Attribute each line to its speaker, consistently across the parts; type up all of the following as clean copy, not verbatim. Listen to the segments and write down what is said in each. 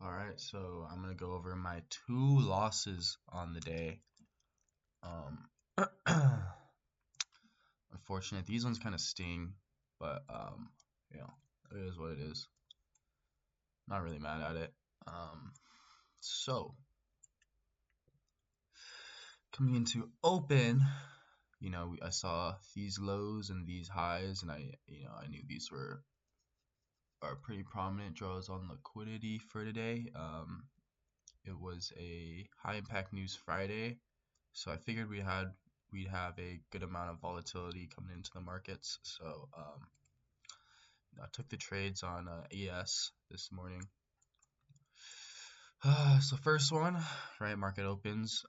Speaker 1: Alright, so I'm gonna go over my 2 losses on the day. Um, Unfortunate, these ones kind of sting, but you know, it is what it is. Not really mad at it. So coming into open, I saw these lows and these highs, and I knew these are pretty prominent draws on liquidity for today. It was a high impact news Friday, so I figured we'd have a good amount of volatility coming into the markets. So I took the trades on ES this morning. So first one, right, market opens.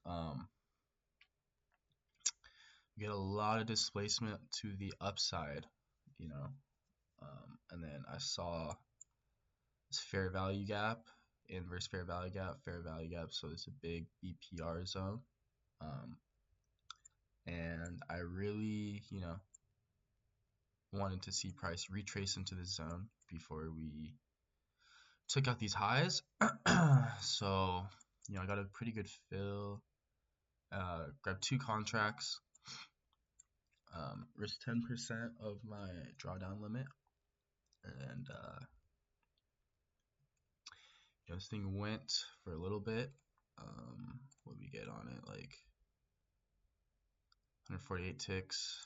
Speaker 1: We get a lot of displacement to the upside, and then I saw this fair value gap, inverse fair value gap. So it's a big BPR zone. And I really, wanted to see price retrace into the zone before we took out these highs. So, I got a pretty good fill. Grabbed 2 contracts. Risked 10% of my drawdown limit. And, this thing went for a little bit. What did we get on it? Like 148 ticks.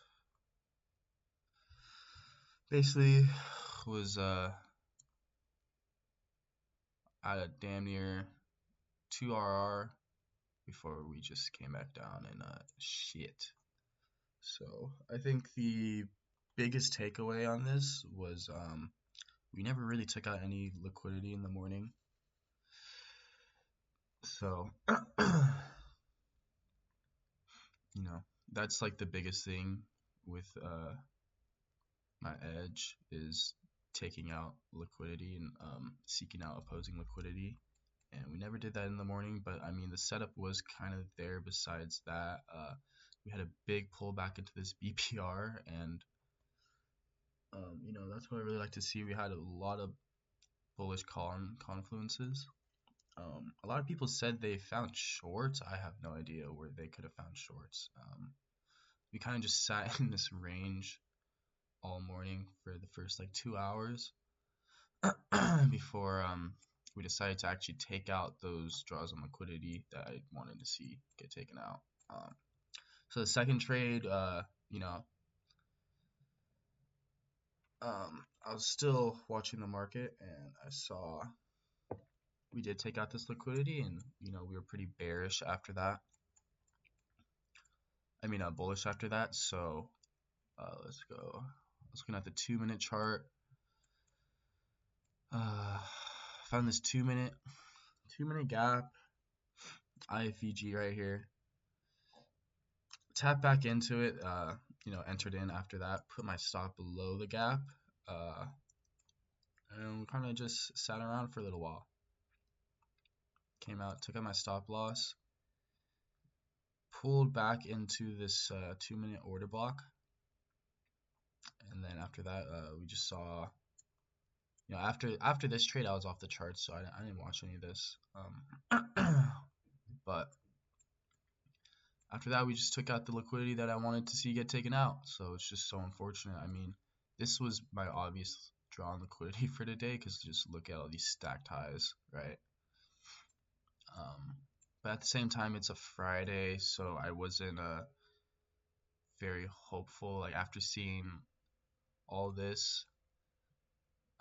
Speaker 1: Basically was at a damn near 2 RR before we just came back down and shit. So I think the biggest takeaway on this was we never really took out any liquidity in the morning. So that's like the biggest thing with my edge is taking out liquidity and seeking out opposing liquidity. And we never did that in the morning, but I mean the setup was kind of there. Besides that, we had a big pullback into this BPR, and that's what I really like to see. We had a lot of bullish confluences. A lot of people said they found shorts. I have no idea where they could have found shorts. We kind of just sat in this range all morning for the first like 2 hours before we decided to actually take out those draws on liquidity that I wanted to see get taken out. So the second trade, I was still watching the market, and I saw we did take out this liquidity, and we were pretty bearish after that. I mean, bullish after that. So let's go. I was looking at the 2-minute chart. Found this 2-minute gap, ifvg right here. Tap back into it, entered in after that, put my stop below the gap, and kind of just sat around for a little while. Came out, took out my stop loss, pulled back into this 2-minute order block, and then after that, we just saw, after this trade, I was off the charts, so I didn't watch any of this. But after that, we just took out the liquidity that I wanted to see get taken out. So it's just so unfortunate. I mean, this was my obvious draw on liquidity for today, because just look at all these stacked highs, right? But at the same time, it's a Friday, so I wasn't very hopeful. Like, after seeing all this,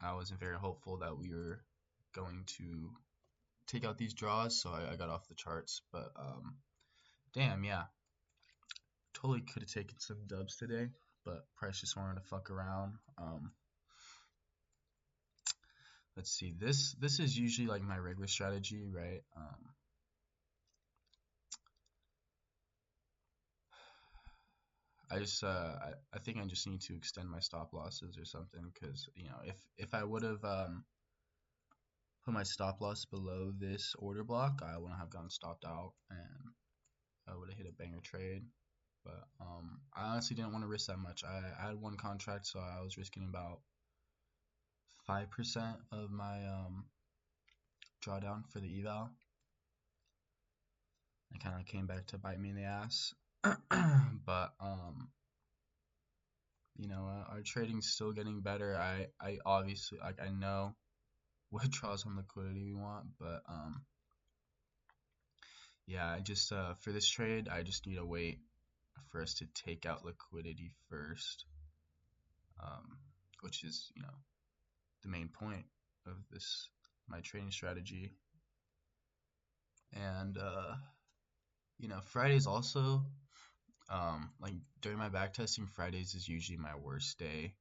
Speaker 1: I wasn't very hopeful that we were going to take out these draws, so I got off the charts. But damn, yeah, totally could have taken some dubs today, but price just wanted to fuck around. Let's see, this is usually like my regular strategy, right? I think I just need to extend my stop losses or something, because if I would have put my stop loss below this order block, I wouldn't have gotten stopped out, and I would have hit a banger trade. But I honestly didn't want to risk that much. I had 1 contract, so I was risking about 5% of my drawdown for the eval. It kind of came back to bite me in the ass. But you know, our trading's still getting better. I obviously, like, I know what draws on liquidity we want, but yeah, I just for this trade I just need to wait for us to take out liquidity first, um, which is, you know, the main point of this my trading strategy. And you know, Fridays also, like during my back testing, Fridays is usually my worst day.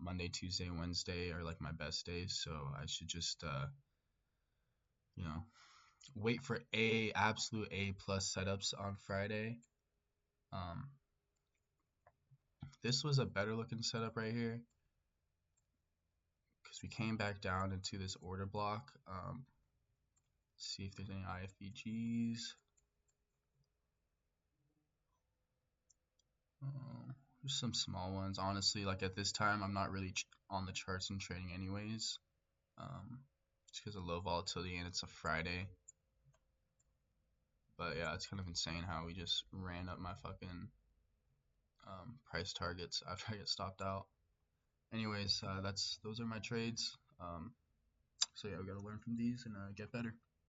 Speaker 1: Monday, Tuesday, Wednesday are like my best days, so I should just you know, wait for absolute A plus setups on Friday. Um, this was a better looking setup right here because we came back down into this order block. See if there's any ifvgs. There's some small ones. Honestly, like at this time, I'm not really on the charts and trading anyways. Just because of low volatility and it's a Friday. But yeah, it's kind of insane how we just ran up my fucking price targets after I get stopped out. Anyways, those are my trades. So yeah, we gotta learn from these and get better.